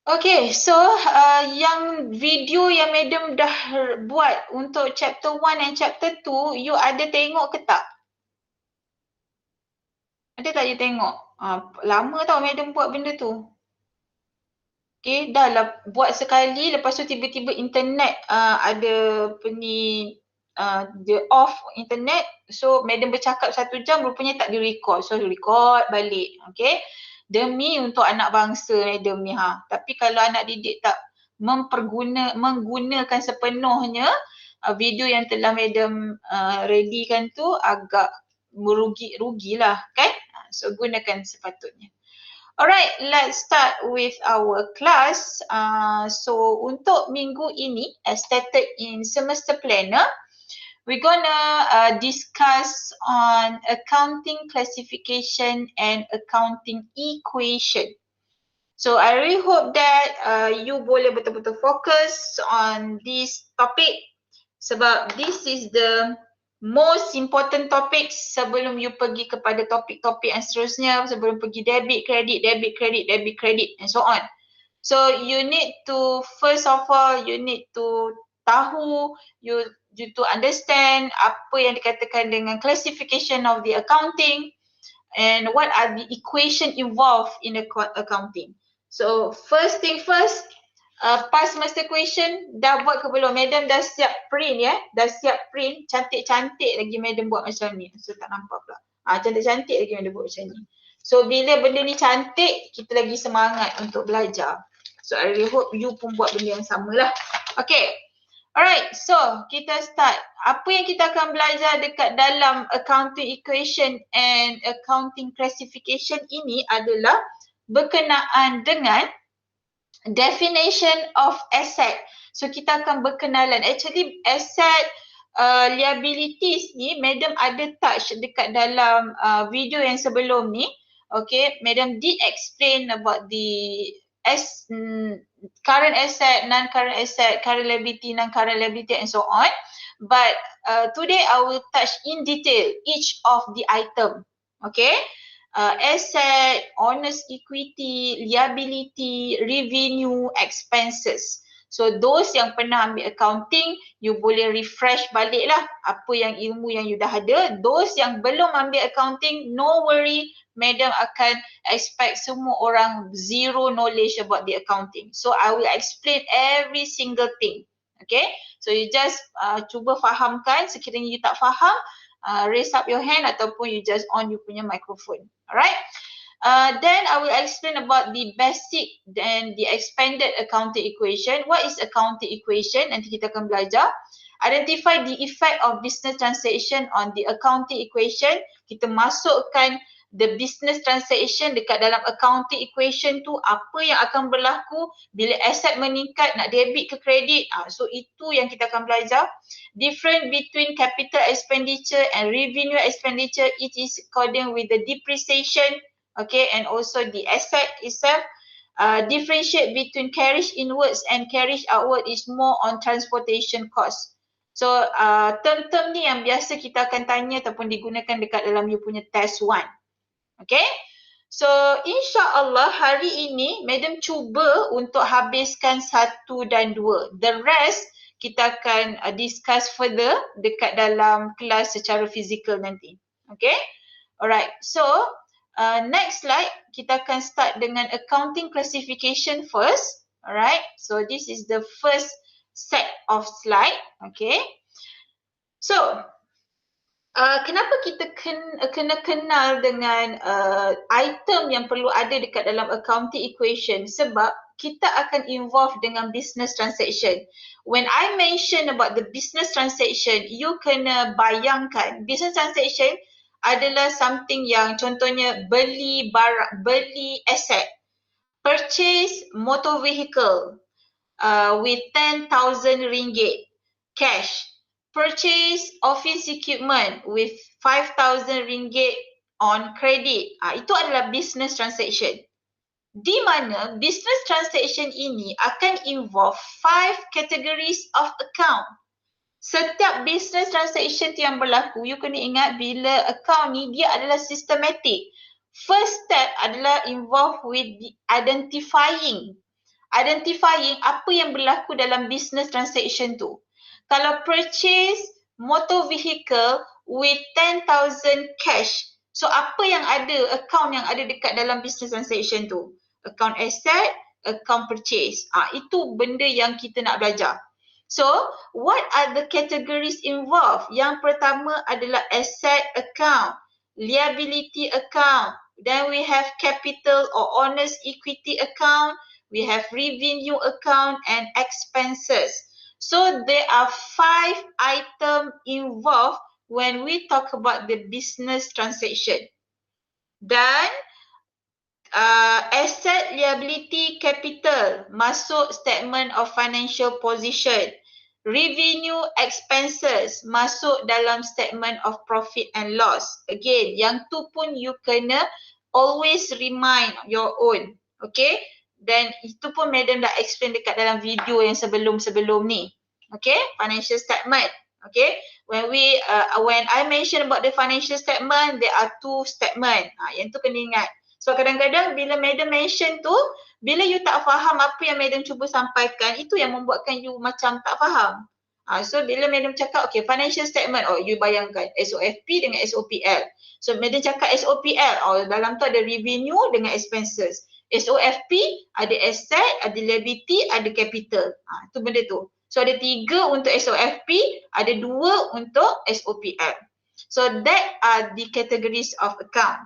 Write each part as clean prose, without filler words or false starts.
Okay, so yang video yang madam dah buat untuk chapter 1 dan chapter 2, you ada tengok ke tak? Ada tak you tengok? Lama tau madam buat benda tu. Okay, dah lah buat sekali, lepas tu tiba-tiba internet ada dia off internet. So madam bercakap 1 jam, rupanya tak di-record. So record balik, okay. Demi untuk anak bangsa madam ni ha. Tapi kalau anak didik tak menggunakan sepenuhnya video yang telah madam readykan tu, agak rugilah kan. So gunakan sepatutnya. Alright, let's start with our class. So untuk minggu ini, as stated in semester planner, we're gonna discuss on accounting classification and accounting equation. So I really hope that you boleh betul-betul fokus on this topic sebab this is the most important topic sebelum you pergi kepada topik-topik yang seterusnya, sebelum pergi debit, credit and so on. So you need to, first of all, you need to tahu, you to understand apa yang dikatakan dengan classification of the accounting and what are the equation involved in the accounting. So first thing first, past semester question dah buat ke belum? Madam dah siap print ya. Dah siap print. Cantik-cantik lagi madam buat macam ni. So tak nampak pula. Cantik-cantik lagi madam buat macam ni. So bila benda ni cantik, kita lagi semangat untuk belajar. So I really hope you pun buat benda yang sama lah. Okay. Alright, so kita start. Apa yang kita akan belajar dekat dalam accounting equation and accounting classification ini adalah berkenaan dengan definition of asset. So kita akan berkenalan. Actually asset liabilities ni madam ada touch dekat dalam video yang sebelum ni. Okay, madam did explain about the current asset, non-current asset, current liability, non-current liability and so on. But today I will touch in detail each of the item. Okay. Asset, owner's equity, liability, revenue, expenses. So those yang pernah ambil accounting, you boleh refresh balik lah apa yang ilmu yang you dah ada. Those yang belum ambil accounting, no worry, madam akan expect semua orang zero knowledge about the accounting. So I will explain every single thing. Okay, so you just cuba fahamkan. Sekiranya you tak faham, raise up your hand ataupun you just on you punya microphone. Alright. Then I will explain about the basic and the expanded accounting equation. What is accounting equation? Nanti kita akan belajar. Identify the effect of business transaction on the accounting equation. Kita masukkan the business transaction dekat dalam accounting equation tu, apa yang akan berlaku bila aset meningkat nak debit ke kredit. So itu yang kita akan belajar. Different between capital expenditure and revenue expenditure, it is according with the depreciation, okay, and also the asset itself. Differentiate between carriage inwards and carriage outward is more on transportation cost. So term-term ni yang biasa kita akan tanya ataupun digunakan dekat dalam you punya test 1. Okay, so insya-Allah hari ini madam cuba untuk habiskan 1 dan 2. The rest kita akan discuss further dekat dalam kelas secara fizikal nanti. Okay, alright. So next slide kita akan start dengan accounting classification first. Alright, so this is the first set of slide. Okay, so kenapa kita kena kenal dengan item yang perlu ada dekat dalam accounting equation? Sebab kita akan involve dengan business transaction. When I mention about the business transaction, you kena bayangkan business transaction adalah something yang contohnya beli barang, beli asset, purchase motor vehicle with 10,000 ringgit cash. Purchase office equipment with 5,000 ringgit on credit. Itu adalah business transaction. Di mana business transaction ini akan involve 5 categories of account. Setiap business transaction yang berlaku, you kena ingat bila account ni dia adalah systematic. First step adalah involve with the identifying identifying apa yang berlaku dalam business transaction tu. Kalau purchase motor vehicle with 10,000 cash, so apa yang ada, account yang ada dekat dalam business transaction tu? Account asset, account purchase. Itu benda yang kita nak belajar. So, what are the categories involved? Yang pertama adalah asset account, liability account, then we have capital or honest equity account, we have revenue account and expenses. So, there are 5 items involved when we talk about the business transaction. Dan asset, liability, capital masuk statement of financial position. Revenue, expenses masuk dalam statement of profit and loss. Again, yang tu pun you kena always remind your own. Okay? Dan itu pun Madam dah explain dekat dalam video yang sebelum-sebelum ni. Okay? Financial statement. Okay? When I mention about the financial statement, there are 2 statement. Yang tu kena ingat. So kadang-kadang bila Madam mention tu, bila you tak faham apa yang Madam cuba sampaikan, itu yang membuatkan you macam tak faham. So bila Madam cakap, okay, financial statement, you bayangkan SOFP dengan SOPL. So Madam cakap SOPL, dalam tu ada revenue dengan expenses. SOFP ada asset, ada liability, ada capital. Tu benda tu. So ada 3 untuk SOFP, ada 2 untuk SOPL. So that are the categories of account.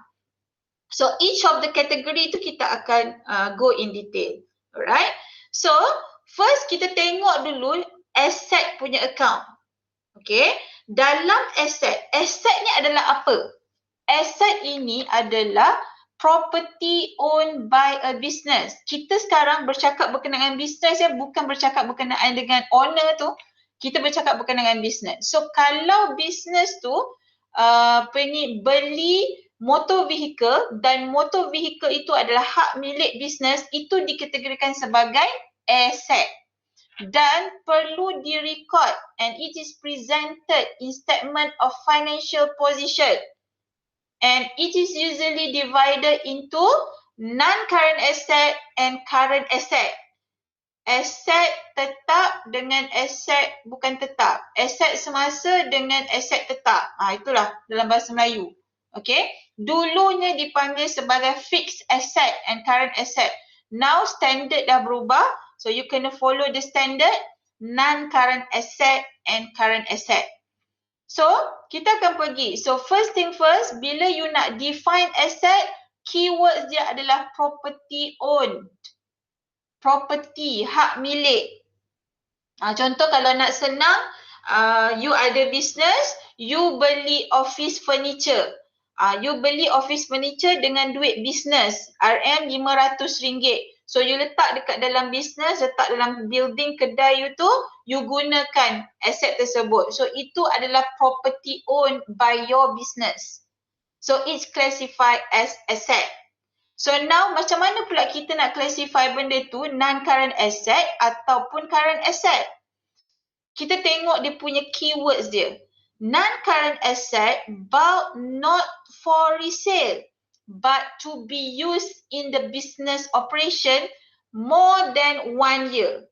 So each of the category tu kita akan go in detail. Alright. So first kita tengok dulu asset punya account. Okay. Dalam asset ni adalah apa? Asset ini adalah property owned by a business. Kita sekarang bercakap berkenaan business ya, bukan bercakap berkenaan dengan owner tu. Kita bercakap berkenaan dengan business. So kalau business tu beli motor vehicle dan motor vehicle itu adalah hak milik bisnes, itu dikategorikan sebagai aset dan perlu direkod and it is presented in statement of financial position and it is usually divided into non-current asset and current asset. Aset tetap dengan aset bukan tetap. Aset semasa dengan aset tetap. Itulah dalam bahasa Melayu. Okay. Dulunya dipanggil sebagai fixed asset and current asset. Now standard dah berubah. So you kena follow the standard non-current asset and current asset. So kita akan pergi. So first thing first, bila you nak define asset, keywords dia adalah property owned. Property, hak milik. Contoh kalau nak senang, you ada business, you beli office furniture. You beli office furniture dengan duit business, RM500. So you letak dekat dalam business, letak dalam building kedai you tu, you gunakan aset tersebut. So itu adalah property owned by your business. So it's classified as asset. So now macam mana pula kita nak classify benda tu non-current asset ataupun current asset? Kita tengok dia punya keywords dia. Non-current asset but not for resale but to be used in the business operation more than 1 year.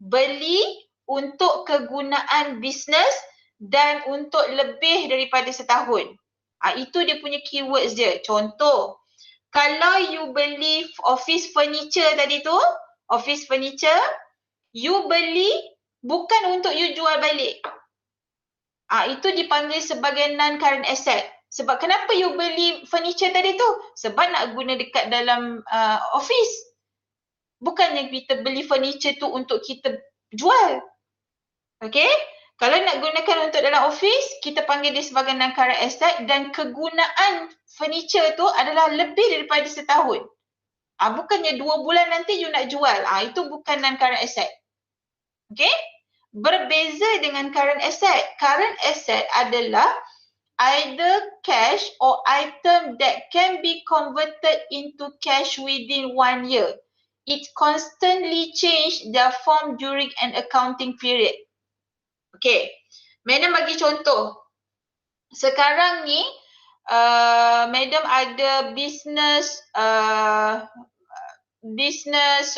Beli untuk kegunaan bisnes dan untuk lebih daripada setahun. Itu dia punya keywords dia. Contoh, kalau you beli office furniture tadi tu, office furniture, you beli bukan untuk you jual balik. Itu dipanggil sebagai non-current asset. Sebab kenapa you beli furniture tadi tu? Sebab nak guna dekat dalam office. Bukannya kita beli furniture tu untuk kita jual. Okay? Kalau nak gunakan untuk dalam office, kita panggil dia sebagai non-current asset dan kegunaan furniture tu adalah lebih daripada setahun. Bukannya 2 bulan nanti you nak jual. Itu bukan non-current asset. Okay? Berbeza dengan current asset. Current asset adalah either cash or item that can be converted into cash within 1 year. It constantly change their form during an accounting period. Okay, Madam bagi contoh. Sekarang ni, Madam ada business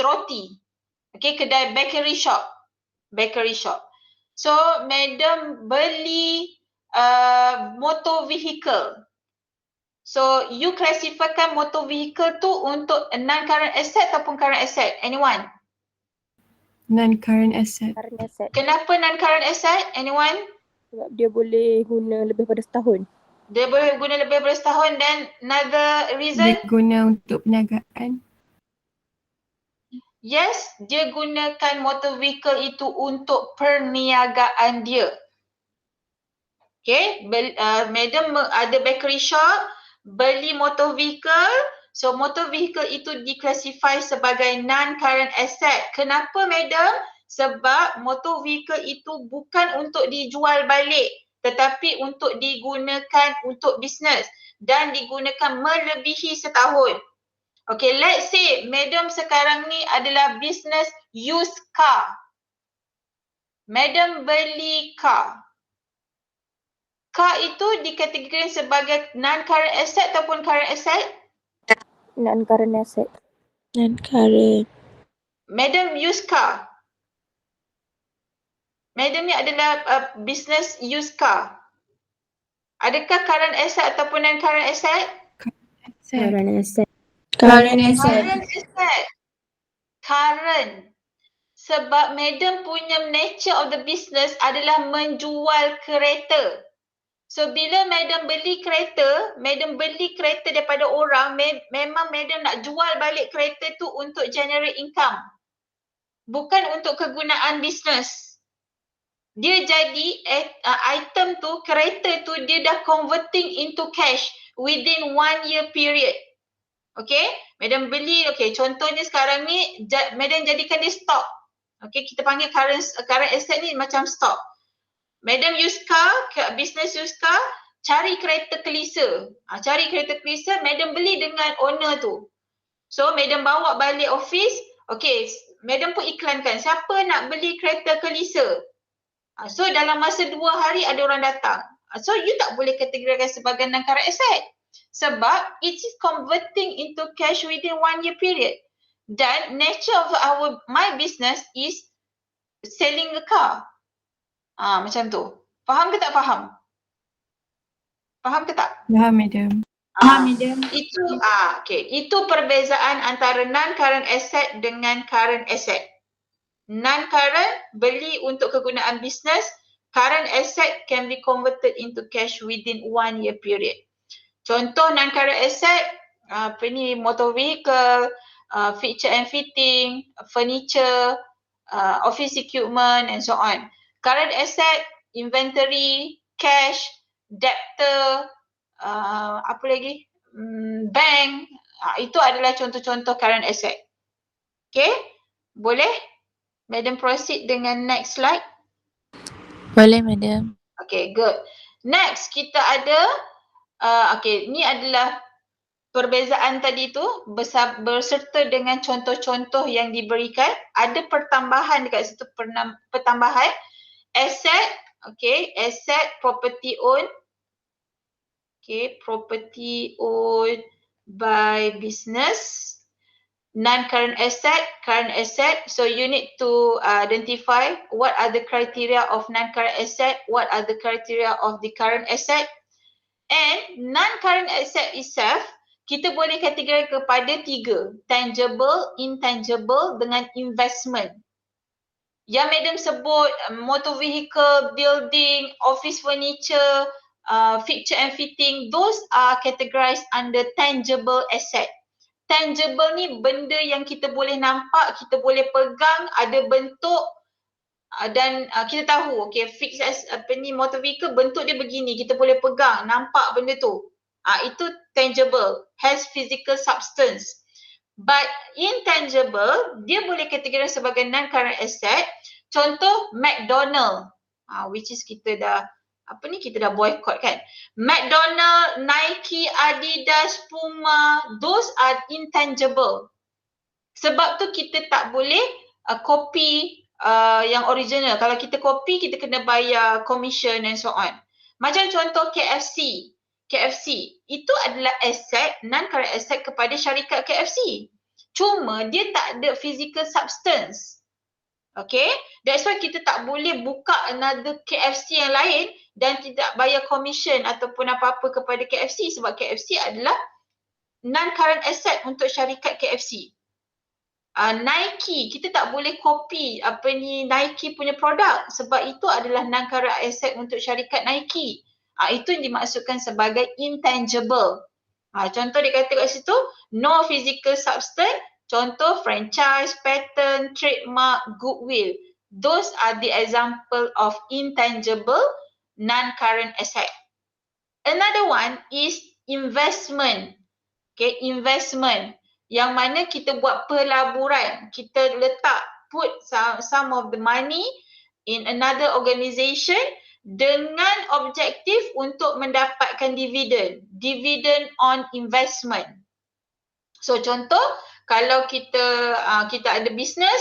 roti. Okay, kedai bakery shop. Bakery shop. So, madam beli motor vehicle. So, you classifykan motor vehicle tu untuk non-current asset ataupun current asset? Anyone? Non-current asset. Current asset. Kenapa non-current asset? Anyone? Sebab dia boleh guna lebih pada setahun. Dia boleh guna lebih daripada setahun dan another reason? Dia guna untuk perniagaan. Yes, dia gunakan motor vehicle itu untuk perniagaan dia. Okay, madam ada bakery shop, beli motor vehicle. So, motor vehicle itu diklasifikasi sebagai non-current asset. Kenapa, madam? Sebab motor vehicle itu bukan untuk dijual balik, tetapi untuk digunakan untuk bisnes dan digunakan melebihi setahun. Okay, let's say madam sekarang ni adalah business used car. Madam beli car. Car itu dikategorikan sebagai non-current asset ataupun current asset? Non-current asset. Non-current. Madam used car. Madam ni adalah business used car. Adakah current asset ataupun non-current asset? Current asset. Current asset. Current asset. Current. Sebab madam punya nature of the business adalah menjual kereta. So, bila madam beli kereta daripada orang, memang madam nak jual balik kereta tu untuk generate income. Bukan untuk kegunaan bisnes. Dia jadi item tu, kereta tu dia dah converting into cash within 1 year period. Okay, madam beli, okay, contohnya sekarang ni, madam jadikan dia stock. Okay, kita panggil current asset ni macam stock. Madam use car, business use car, cari kereta kelisa. Cari kereta kelisa, madam beli dengan owner tu. So, madam bawa balik office, okay, madam pun iklankan, siapa nak beli kereta kelisa? So, dalam masa 2 hari ada orang datang. So, you tak boleh kategorikan sebagai non-current asset. Sebab, it is converting into cash within 1 year period. Dan, nature of my business is selling a car. Macam tu. Faham ke tak faham? Faham ke tak? Faham, madam. Itu okay. Itu perbezaan antara non-current asset dengan current asset. Non-current beli untuk kegunaan bisnes, current asset can be converted into cash within 1 year period. Contoh non-current asset, motor vehicle, fixture and fitting, furniture, office equipment and so on. Current asset, inventory, cash, debtor, apa lagi? Bank. Itu adalah contoh-contoh current asset. Okay? Boleh? Madam proceed dengan next slide. Boleh, madam. Okay, good. Next, kita ada, okay, ni adalah perbezaan tadi tu berserta dengan contoh-contoh yang diberikan. Ada pertambahan dekat situ, pertambahan. Asset, okay, asset, property owned. Okay, property owned by business. Non-current asset, current asset. So you need to identify what are the criteria of non-current asset, what are the criteria of the current asset. And non-current asset itself, kita boleh kategori kepada 3. Tangible, intangible dengan investment. Yang madam sebut, motor vehicle, building, office furniture, fixture and fitting, those are categorized under tangible asset. Tangible ni benda yang kita boleh nampak, kita boleh pegang, ada bentuk dan kita tahu, okay, fixed as motor vehicle, bentuk dia begini, kita boleh pegang, nampak benda tu. Itu tangible, has physical substance. But intangible, dia boleh kategori sebagai non-current asset. Contoh McDonald, which is kita dah boycott kan. McDonald, Nike, Adidas, Puma, those are intangible. Sebab tu kita tak boleh copy yang original. Kalau kita copy, kita kena bayar commission and so on. Macam contoh KFC. KFC itu adalah aset, non-current asset kepada syarikat KFC. Cuma dia tak ada physical substance. Okay, that's why kita tak boleh buka another KFC yang lain dan tidak bayar commission ataupun apa-apa kepada KFC sebab KFC adalah non-current asset untuk syarikat KFC. Nike, kita tak boleh copy Nike punya produk sebab itu adalah non-current asset untuk syarikat Nike. Itu yang dimaksudkan sebagai intangible. Contoh dia kata kat situ, no physical substance, contoh franchise, patent, trademark, goodwill. Those are the example of intangible non-current asset. Another one is investment. Okay, investment. Yang mana kita buat pelaburan, kita put some of the money in another organisation dengan objektif untuk mendapatkan dividen on investment. So contoh, kalau kita ada business,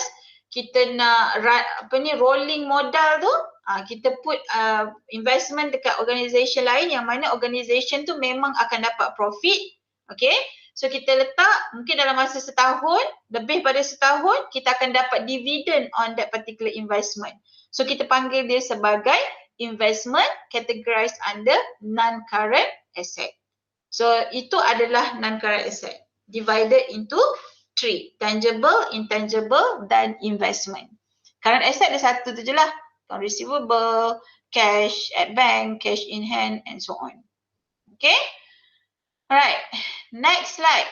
kita nak rolling modal tu, kita put investment dekat organisation lain yang mana organisation tu memang akan dapat profit. Okay, so kita letak mungkin dalam masa setahun, lebih pada setahun, kita akan dapat dividend on that particular investment. So kita panggil dia sebagai investment categorized under non-current asset. So itu adalah non-current asset divided into 3, tangible, intangible dan investment. Current asset dia satu tu je lah, account receivable, cash at bank, cash in hand and so on. Okay. Alright, next slide.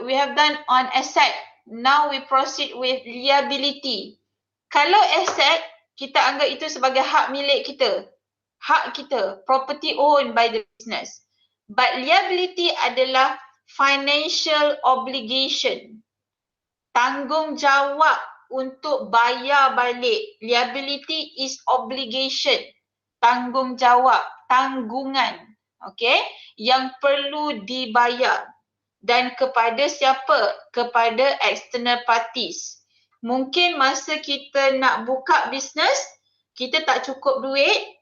We have done on asset. Now we proceed with liability. Kalau asset, kita anggap itu sebagai hak milik kita. Hak kita, property owned by the business. But liability adalah financial obligation. Tanggungjawab untuk bayar balik. Liability is obligation. Tanggungjawab, tanggungan. Okay, yang perlu dibayar dan kepada siapa? Kepada external parties. Mungkin masa kita nak buka business, kita tak cukup duit,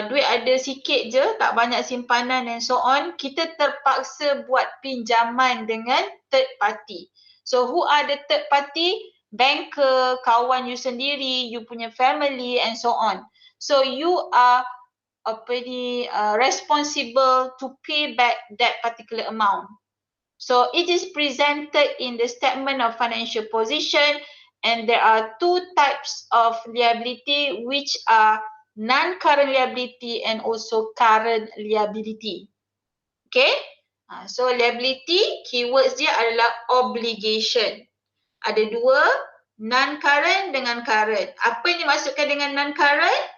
duit ada sikit je, tak banyak simpanan and so on, kita terpaksa buat pinjaman dengan third party. So who are the third party? Banker, kawan you sendiri, you punya family and so on. So you are responsible to pay back that particular amount. So it is presented in the statement of financial position, and there are 2 types of liability which are non-current liability and also current liability. Okay, so liability keywords dia adalah obligation. Ada 2, non-current dengan current. Apa yang dimaksudkan dengan non-current?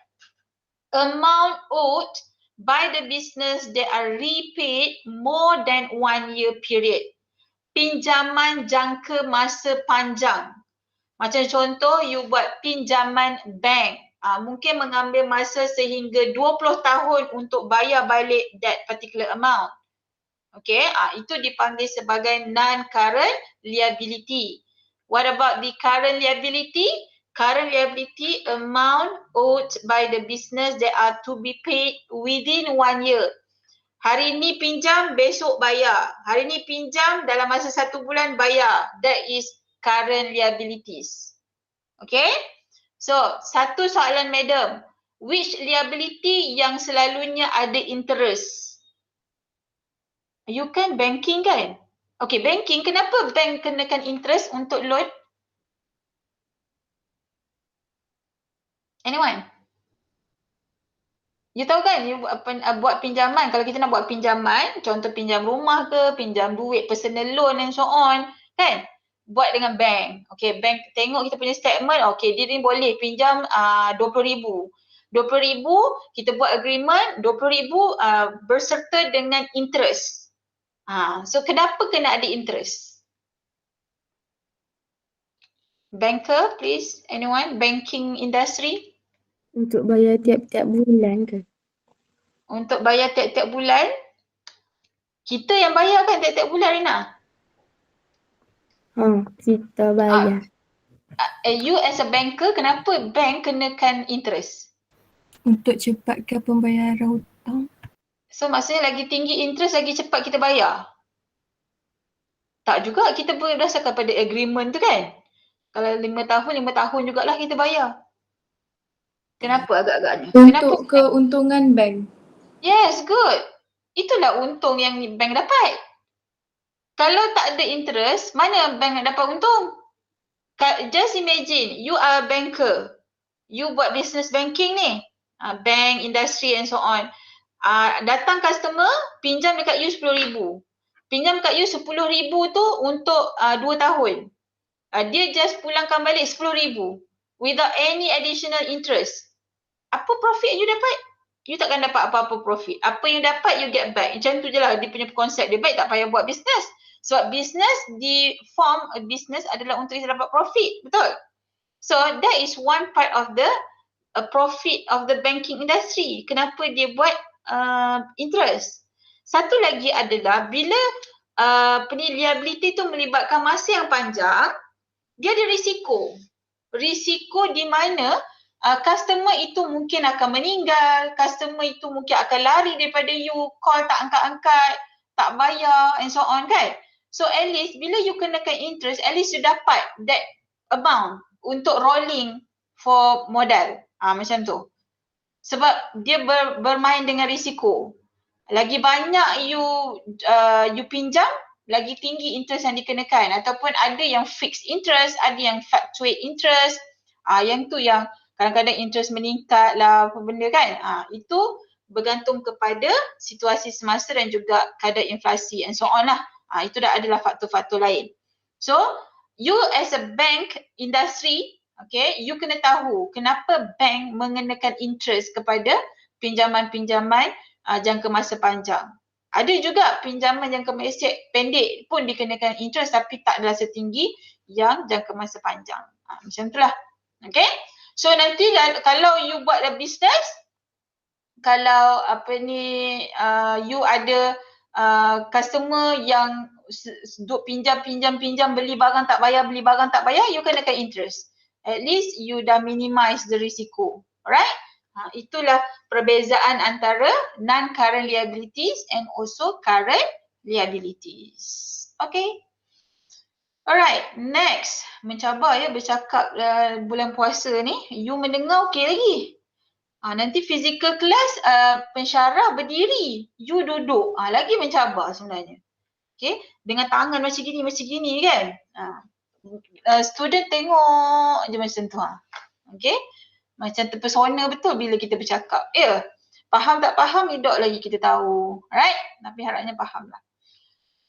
Amount owed by the business that are repaid more than 1 year period. Pinjaman jangka masa panjang. Macam contoh, you buat pinjaman bank. Mungkin mengambil masa sehingga 20 tahun untuk bayar balik that particular amount. Okay, itu dipanggil sebagai non-current liability. What about the current liability? Current liability amount owed by the business that are to be paid within 1 year. Hari ni pinjam, besok bayar. Hari ni pinjam, dalam masa 1 bulan bayar. That is current liabilities. Okay? So, satu soalan madam. Which liability yang selalunya ada interest? You kan banking kan? Okay, banking. Kenapa bank kenakan interest untuk loan? Anyone? You tahu kan, you buat pinjaman, kalau kita nak buat pinjaman, contoh pinjam rumah ke, pinjam duit, personal loan and so on, kan? Buat dengan bank. Okay, bank tengok kita punya statement, okay, dia ni boleh pinjam RM20,000. RM20,000, kita buat agreement, RM20,000 berserta dengan interest. So kenapa kena ada interest? Banker, please, anyone? Banking industry? Untuk bayar tiap-tiap bulan ke? Untuk bayar tiap-tiap bulan? Kita yang bayar kan tiap-tiap bulan, Rina? Kita bayar. You as a banker, kenapa bank kenakan interest? Untuk cepatkan pembayaran hutang. So maksudnya lagi tinggi interest, lagi cepat kita bayar? Tak juga, kita berdasarkan pada agreement tu kan? Kalau 5 tahun jugalah kita bayar. Kenapa agak-agaknya? Kenapa? Untuk keuntungan bank. Yes, good. Itulah untung yang bank dapat. Kalau tak ada interest, mana bank nak dapat untung? Just imagine, you are a banker. You buat business banking ni. Bank, industry and so on. Datang customer, pinjam dekat you 10,000. Pinjam kat you 10,000 tu untuk 2 tahun. Dia just pulangkan balik 10,000 without any additional interest. Apa profit you dapat? You takkan dapat apa-apa profit. Apa you dapat, you get back. Macam tu je lah dia punya konsep. Dia baik tak payah buat business. Sebab business, di form a business adalah untuk kita dapat profit. Betul? So that is one part of the profit of the banking industry. Kenapa dia buat interest? Satu lagi adalah bila liability tu melibatkan masa yang panjang, dia ada risiko. Risiko di mana customer itu mungkin akan meninggal, customer itu mungkin akan lari daripada you, call tak angkat-angkat, tak bayar and so on kan. So at least bila you kenakan interest, at least you dapat that amount untuk rolling for modal. Macam tu. Sebab dia bermain dengan risiko. Lagi banyak you pinjam, lagi tinggi interest yang dikenakan. Ataupun ada yang fixed interest, ada yang fluctuate interest. Yang tu yang kadang-kadang interest meningkat lah apa benda kan. Itu bergantung kepada situasi semasa dan juga kadar inflasi and so on lah. Itu dah adalah faktor-faktor lain. So, you as a bank industry, okay, you kena tahu kenapa bank mengenakan interest kepada pinjaman-pinjaman jangka masa panjang. Ada juga pinjaman jangka masa pendek pun dikenakan interest tapi tak adalah setinggi yang jangka masa panjang. Macam itulah. Okay. So nanti kalau you buat a business, kalau you ada customer yang duk pinjam, beli barang tak bayar, you kenakan interest. At least you dah minimize the risiko. Alright? Itulah perbezaan antara non-current liabilities and also current liabilities. Okay? Alright, next. Mencabar ya bercakap bulan puasa ni. You mendengar okey lagi. Nanti physical class pensyarah berdiri. You duduk. Lagi mencabar sebenarnya. Okay, dengan tangan macam gini kan. Student tengok je macam tu. Okay, macam terpesona betul bila kita bercakap. Ya, faham tak faham, idok lagi kita tahu. Alright, tapi harapnya faham lah.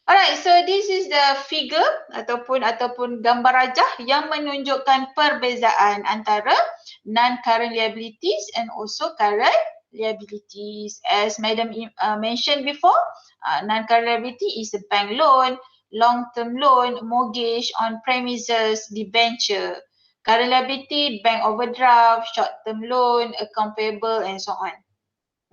Alright, so this is the figure ataupun gambar rajah yang menunjukkan perbezaan antara non-current liabilities and also current liabilities. As Madam mentioned before, non-current liability is a bank loan, long-term loan, mortgage on premises, debenture. Current liability, bank overdraft, short-term loan, account payable and so on.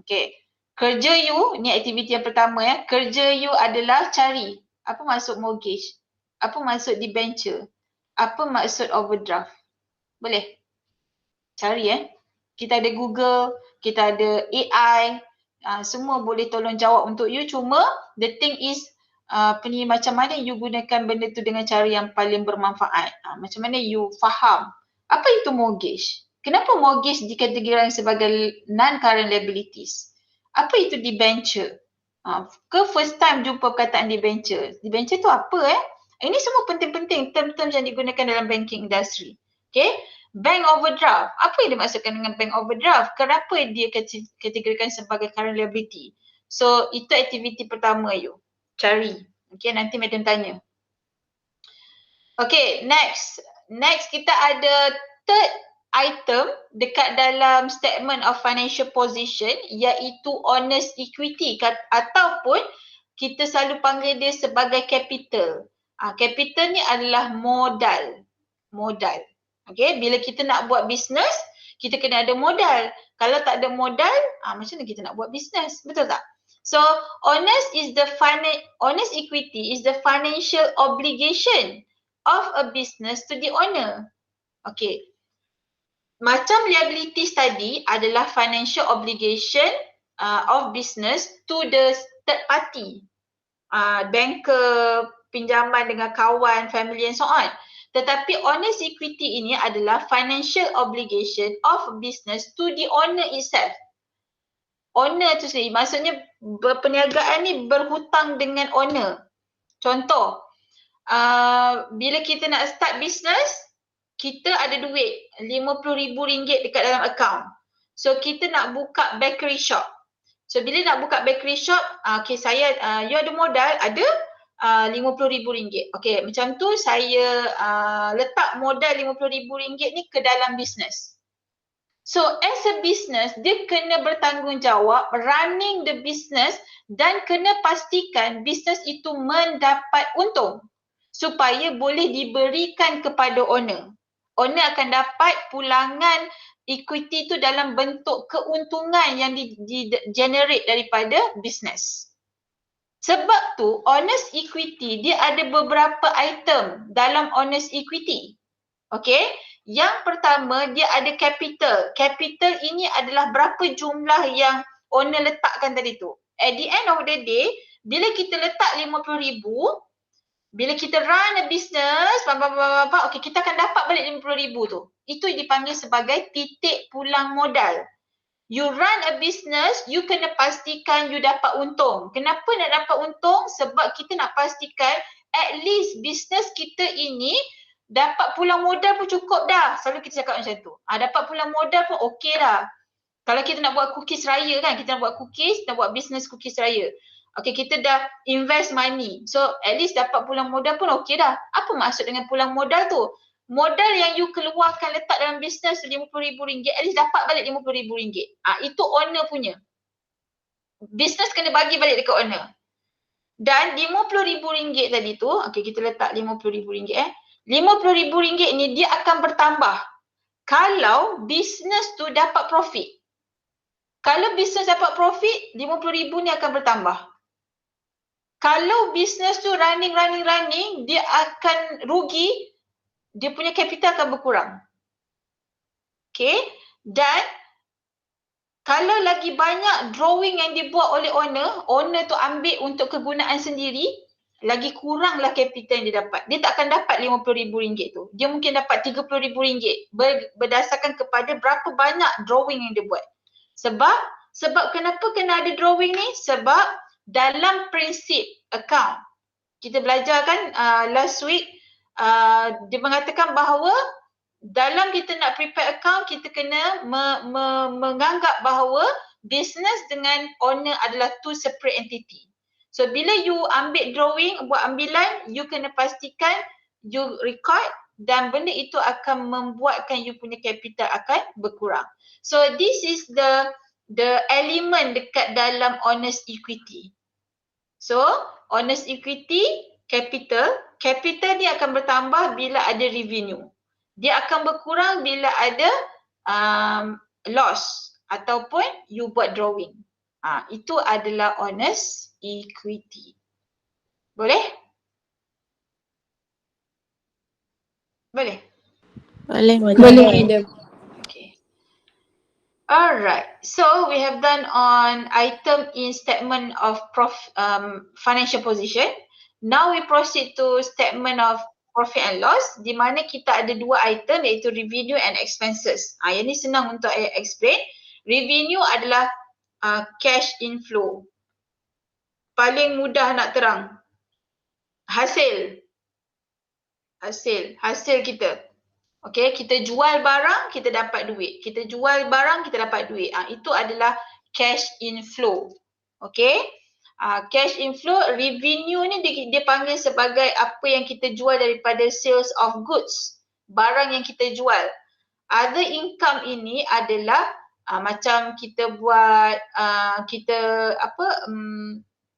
Okay. Kerja you, ni aktiviti yang pertama ya. Kerja you adalah cari. Apa maksud mortgage? Apa maksud debenture? Apa maksud overdraft? Boleh? Cari Kita ada Google, kita ada AI. Semua boleh tolong jawab untuk you. Cuma the thing is macam mana you gunakan benda tu dengan cara yang paling bermanfaat. Macam mana you faham. Apa itu mortgage? Kenapa mortgage dikategorikan sebagai non-current liabilities? Apa itu debenture? First time jumpa perkataan debenture. Debenture tu apa Ini semua penting-penting term-term yang digunakan dalam banking industry. Okay? Bank overdraft. Apa yang dimaksudkan dengan bank overdraft? Kenapa dia kategorikan sebagai current liability? So, itu aktiviti pertama you. Cari. Okay, nanti madam tanya. Okay, next. Next kita ada third item dekat dalam statement of financial position iaitu honest equity ataupun kita selalu panggil dia sebagai capital. Capital ni adalah modal. Modal. Okay, bila kita nak buat business, kita kena ada modal. Kalau tak ada modal, macam mana kita nak buat business? Betul tak? So, honest equity is the financial obligation of a business to the owner. Okay. Macam liabilities tadi adalah financial obligation of business to the third party. Banker, pinjaman dengan kawan, family and so on. Tetapi honest equity ini adalah financial obligation of business to the owner itself. Owner tu sendiri, maksudnya perniagaan ni berhutang dengan owner. Contoh, bila kita nak start business, kita ada duit RM50,000 dekat dalam account. So kita nak buka bakery shop. So bila nak buka bakery shop, okay saya, you ada modal, ada RM50,000. Okay, macam tu saya letak modal RM50,000 ni ke dalam business. So as a business, dia kena bertanggungjawab running the business dan kena pastikan business itu mendapat untung supaya boleh diberikan kepada owner. Owner akan dapat pulangan equity tu dalam bentuk keuntungan yang di-generate daripada business. Sebab tu honest equity dia ada beberapa item dalam honest equity. Okay, yang pertama dia ada capital. Capital ini adalah berapa jumlah yang owner letakkan tadi tu. At the end of the day, bila kita letak RM50,000, bila kita run a business, okay, kita akan dapat balik RM50,000 tu. Itu dipanggil sebagai titik pulang modal. You run a business, you kena pastikan you dapat untung. Kenapa nak dapat untung? Sebab kita nak pastikan at least business kita ini dapat pulang modal pun cukup dah. Selalu kita cakap macam tu. Dapat pulang modal pun okey dah. Kalau kita nak buat cookies raya kan, kita nak buat cookies, nak buat business cookies raya. Okay, kita dah invest money. So at least dapat pulang modal pun okey dah. Apa maksud dengan pulang modal tu? Modal yang you keluarkan letak dalam bisnes RM50,000, at least dapat balik RM50,000. Itu owner punya. Bisnes kena bagi balik dekat owner. Dan RM50,000 tadi tu, okay, kita letak RM50,000 RM50,000 ni dia akan bertambah kalau bisnes tu dapat profit. Kalau bisnes dapat profit, RM50,000 ni akan bertambah. Kalau bisnes tu running, dia akan rugi, dia punya capital akan berkurang. Okay, dan kalau lagi banyak drawing yang dibuat oleh owner tu ambil untuk kegunaan sendiri, lagi kuranglah capital yang dia dapat. Dia tak akan dapat RM50,000 tu. Dia mungkin dapat RM30,000 berdasarkan kepada berapa banyak drawing yang dia buat. Sebab kenapa kena ada drawing ni? Sebab dalam prinsip account, kita belajar kan last week, dia mengatakan bahawa dalam kita nak prepare account, kita kena menganggap bahawa business dengan owner adalah two separate entity. So bila you ambil drawing, buat ambilan, you kena pastikan you record dan benda itu akan membuatkan you punya capital akan berkurang. So this is the element dekat dalam honest equity. So honest equity, capital ni akan bertambah bila ada revenue. Dia akan berkurang bila ada loss ataupun you buat drawing. Itu adalah honest equity. Boleh? Boleh? Boleh, madam. Okay. Alright. So we have done on item in statement of financial position. Now we proceed to statement of profit and loss, di mana kita ada dua item iaitu revenue and expenses. Yang ni senang untuk saya explain. Revenue adalah cash inflow. Paling mudah nak terang. Hasil kita. Okay, kita jual barang, kita dapat duit. Kita jual barang, kita dapat duit. Itu adalah cash inflow. Okay. Cash inflow, revenue ni dia panggil sebagai apa yang kita jual daripada sales of goods, barang yang kita jual. Other income ini adalah macam kita buat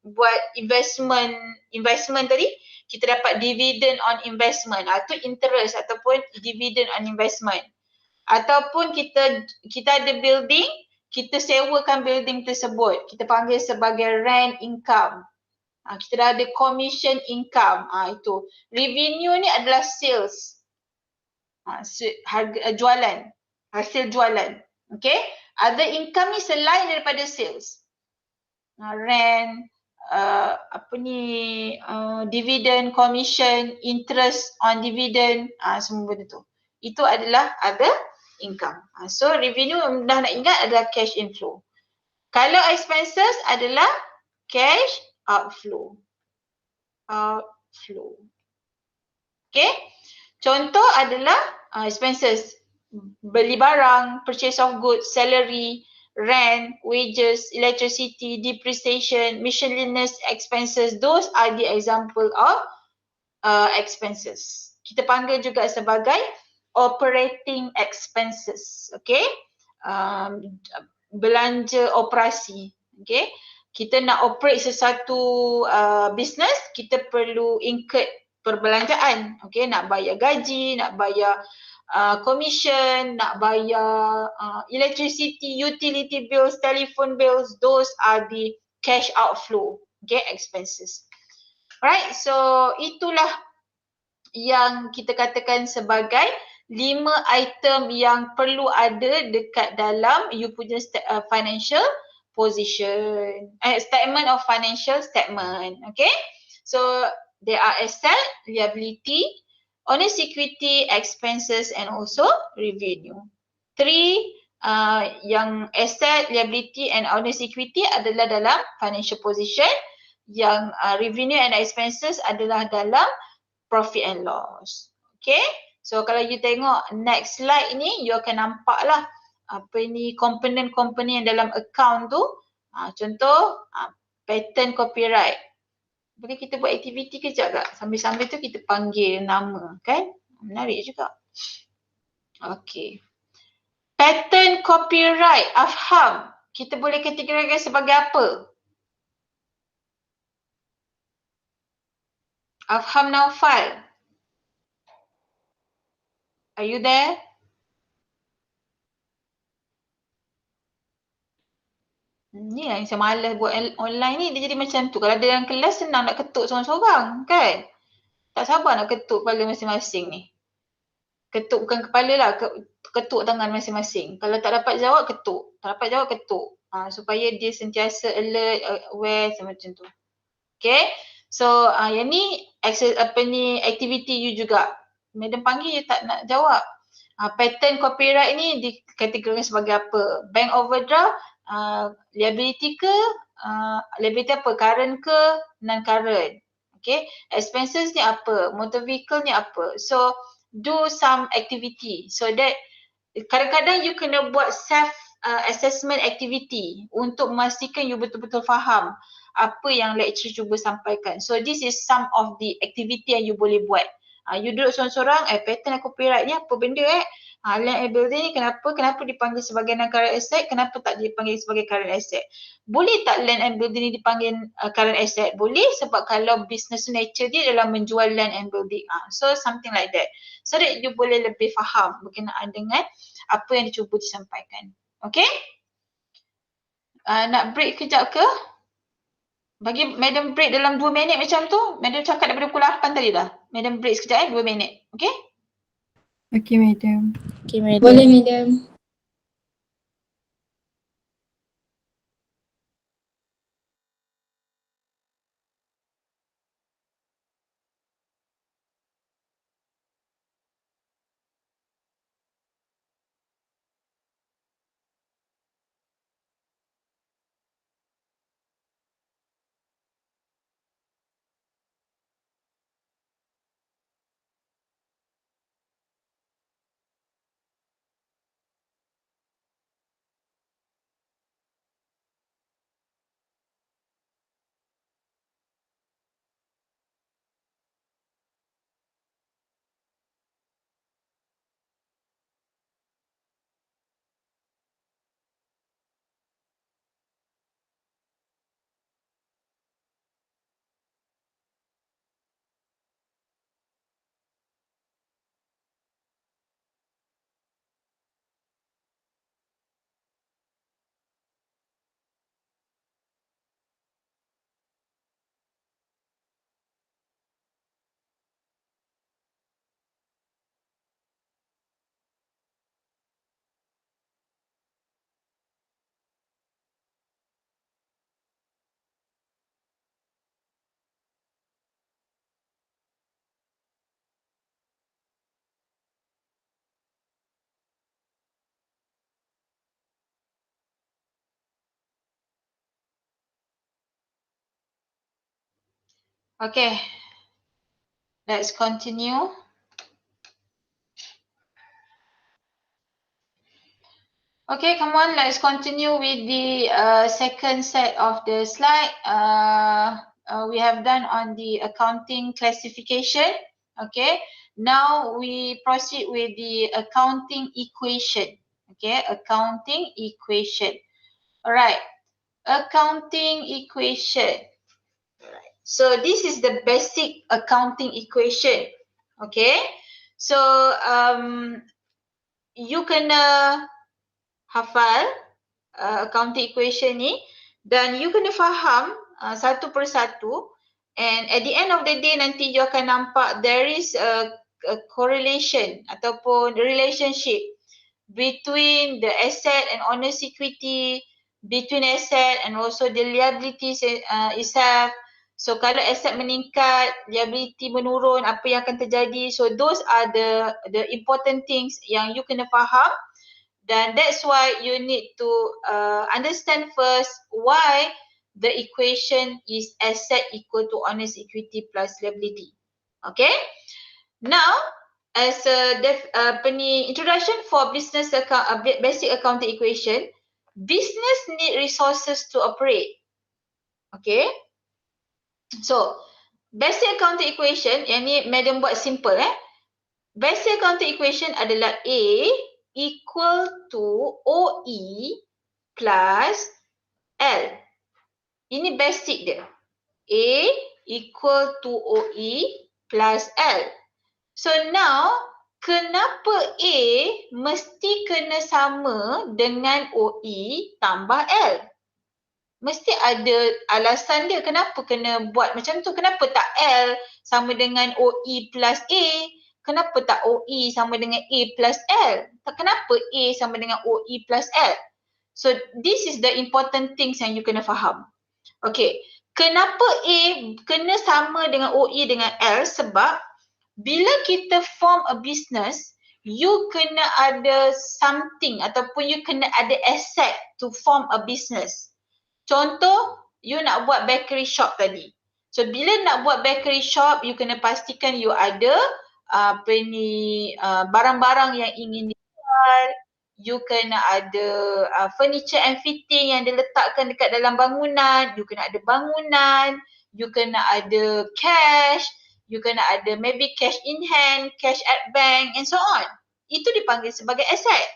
buat investment tadi, kita dapat dividend on investment, itu interest ataupun dividend on investment. Ataupun kita ada building, kita sewakan building tersebut. Kita panggil sebagai rent income. Kita dah ada commission income. Itu. Revenue ni adalah sales. Jualan. Hasil jualan. Okay. Other income ni selain daripada sales. Rent, dividend, commission, interest on dividend, semua benda tu. Itu adalah other income. So revenue dah nak ingat adalah cash inflow. Kalau expenses adalah cash outflow. Okay. Contoh adalah expenses. Beli barang, purchase of goods, salary, rent, wages, electricity, depreciation, miscellaneous expenses. Those are the example of expenses. Kita panggil juga sebagai operating expenses. Okay. Belanja operasi. Okay. Kita nak operate sesuatu business, kita perlu incur perbelanjaan. Okay. Nak bayar gaji, nak bayar commission, nak bayar electricity, utility bills, telephone bills. Those are the cash outflow. Okay. Expenses. Alright. So itulah yang kita katakan sebagai 5 item yang perlu ada dekat dalam you punya financial position. Statement of financial statement. Okay. So there are asset, liability, honest equity, expenses and also revenue. 3 yang asset, liability and honest equity adalah dalam financial position. Yang revenue and expenses adalah dalam profit and loss. Okay. So kalau you tengok next slide ni, you akan nampak lah komponen-komponen yang dalam account tu. Contoh patent copyright. Boleh kita buat aktiviti kejap tak? Sambil-sambil tu kita panggil nama kan. Menarik juga. Okay. Patent copyright, Afham. Kita boleh kategorikan sebagai apa? Afham Naufal. Are you there? Ni lah yang saya malas buat online ni, dia jadi macam tu. Kalau ada dalam kelas senang nak ketuk seorang-seorang kan. Tak sabar nak ketuk kepala masing-masing ni. Ketuk bukan kepala lah, ketuk tangan masing-masing. Kalau tak dapat jawab, ketuk. Tak dapat jawab, ketuk. Supaya dia sentiasa alert, aware macam tu. Okay. So yang ni activity you juga. Madam panggil you tak nak jawab. Patent copyright ni dikategorikan sebagai apa? Bank overdraft, liability ke? Liability apa? Current ke? Non-current. Okay. Expenses ni apa? Motor vehicle ni apa? So do some activity so that kadang-kadang you kena buat self assessment activity untuk memastikan you betul-betul faham apa yang lecturer cuba sampaikan. So this is some of the activity yang you boleh buat. You duduk seorang-seorang, patent dan copyright ni apa benda land and building ni kenapa dipanggil sebagai non-current asset, kenapa tak dipanggil sebagai current asset. Boleh tak land and building ni dipanggil current asset? Boleh, sebab kalau business nature dia adalah menjual land and building. So something like that. So that you boleh lebih faham berkenaan dengan apa yang dicuba disampaikan. Okay? Nak break kejap ke? Bagi Madam break dalam 2 minit macam tu. Madam cakap daripada pukul 8 tadi dah. Madam break sekejap 2 minit. Okay? Okay, madam. Okay, madam. Boleh, madam. Okay, let's continue. Okay, come on, let's continue with the second set of the slide. We have done on the accounting classification. Okay, now we proceed with the accounting equation. Okay, accounting equation. Alright, accounting equation. So this is the basic accounting equation. Okay, so you kena hafal accounting equation ni dan you kena faham satu persatu, and at the end of the day nanti you akan nampak there is a correlation ataupun relationship between the asset and owner's equity, between asset and also the liabilities itself. So kalau asset meningkat, liability menurun, apa yang akan terjadi? So those are the important things yang you kena faham. Dan that's why you need to understand first why the equation is asset equal to owner's equity plus liability. Okay. Now, as a introduction for business account, basic accounting equation, business need resources to operate. Okay. So, basic accounting equation, yang ni madam buat simple Basic accounting equation adalah A equal to OE plus L. Ini basic dia. A equal to OE plus L. So now, kenapa A mesti kena sama dengan OE tambah L? Mesti ada alasan dia kenapa kena buat macam tu. Kenapa tak L sama dengan OE plus A? Kenapa tak OE sama dengan A plus L? Kenapa A sama dengan OE plus L? So this is the important things yang you kena faham. Okay, kenapa A kena sama dengan OE dengan L? Sebab bila kita form a business, you kena ada something ataupun you kena ada asset to form a business. Contoh, you nak buat bakery shop tadi. So bila nak buat bakery shop, you kena pastikan you ada barang-barang yang ingin dijual. You kena ada furniture and fitting yang diletakkan dekat dalam bangunan. You kena ada bangunan. You kena ada cash. You kena ada maybe cash in hand, cash at bank and so on. Itu dipanggil sebagai aset.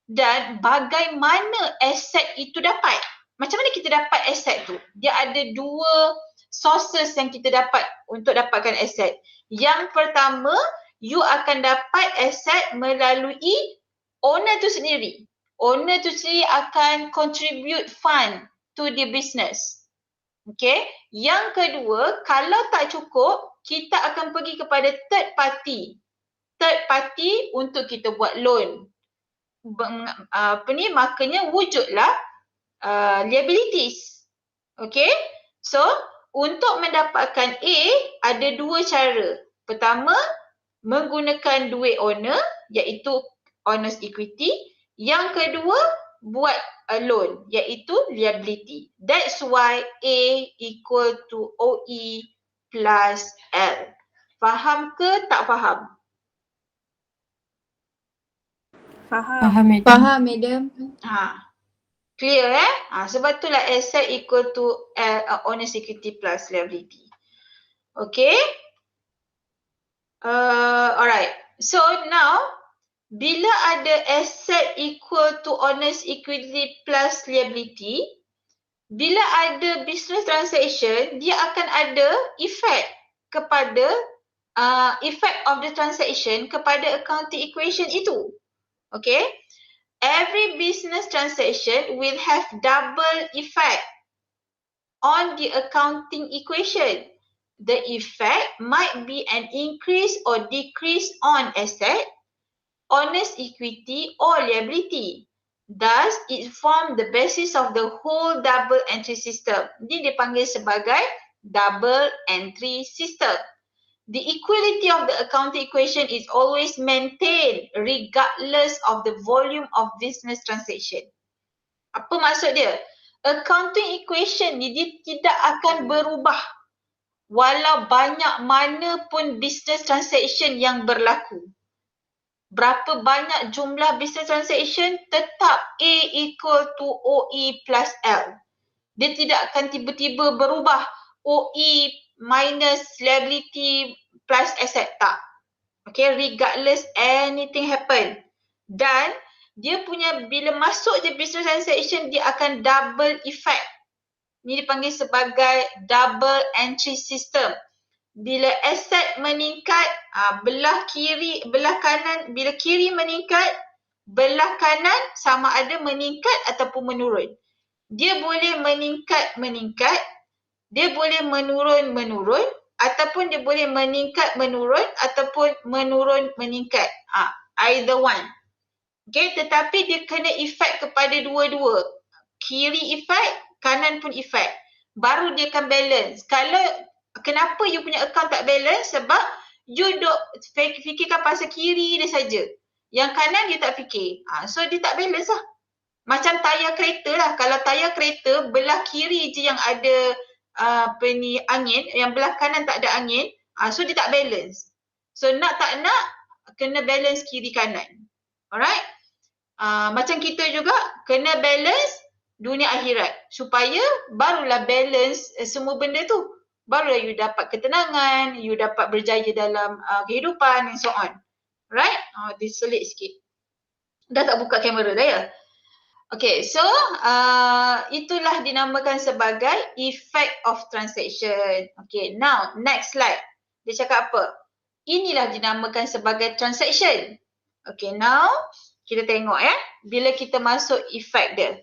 Dan bagaimana aset itu dapat? Macam mana kita dapat aset tu? Dia ada dua sources yang kita dapat untuk dapatkan aset. Yang pertama, you akan dapat aset melalui owner tu sendiri. Owner tu sendiri akan contribute fund to the business. Okay. Yang kedua, kalau tak cukup, kita akan pergi kepada third party. Third party untuk kita buat loan. Makanya wujudlah liabilities. Okay. So, untuk mendapatkan A, ada dua cara. Pertama, menggunakan duit owner, iaitu owner's equity. Yang kedua, buat a loan, iaitu liability. That's why A equal to OE plus L. Faham ke tak faham? Faham, madam. Faham, madam. Clear sebab itulah asset equal to owner's equity plus liability. Okay. Alright. So now, bila ada asset equal to owner's equity plus liability, bila ada business transaction, dia akan ada effect kepada effect of the transaction kepada accounting equation itu. Okay. Every business transaction will have double effect on the accounting equation. The effect might be an increase or decrease on asset, owner's equity or liability. Thus, it forms the basis of the whole double entry system. Ini dipanggil sebagai double entry system. The equality of the accounting equation is always maintained regardless of the volume of business transaction. Apa maksud dia? Accounting equation ni dia tidak akan berubah walau banyak mana pun business transaction yang berlaku. Berapa banyak jumlah business transaction, tetap A equal to OE plus L. Dia tidak akan tiba-tiba berubah OE minus liability plus asset, tak. Okay, regardless anything happen. Dan dia punya bila masuk je business transaction, dia akan double effect. Ini dipanggil sebagai double entry system. Bila aset meningkat, belah kanan, bila kiri meningkat, belah kanan sama ada meningkat ataupun menurun. Dia boleh meningkat, dia boleh menurun, ataupun dia boleh meningkat-menurun ataupun menurun-meningkat. Either one. Okay, tetapi dia kena efek kepada dua-dua. Kiri efek, kanan pun efek. Baru dia akan balance. Kenapa you punya account tak balance? Sebab you duk fikirkan pasal kiri dia saja. Yang kanan you tak fikir. So dia tak balance lah. Macam tayar kereta lah. Kalau tayar kereta, belah kiri je yang ada angin, yang belah kanan tak ada angin, so dia tak balance. So nak tak nak, kena balance kiri kanan. Alright? Macam kita juga, kena balance dunia akhirat. Supaya barulah balance semua benda tu. Barulah you dapat ketenangan, you dapat berjaya dalam kehidupan and so on. Right? Diselit sikit. Dah tak buka kamera dah ya? Okay, so itulah dinamakan sebagai effect of transaction. Okay, now next slide. Dia cakap apa? Inilah dinamakan sebagai transaction. Okay, now kita tengok ya. Bila kita masuk effect dia.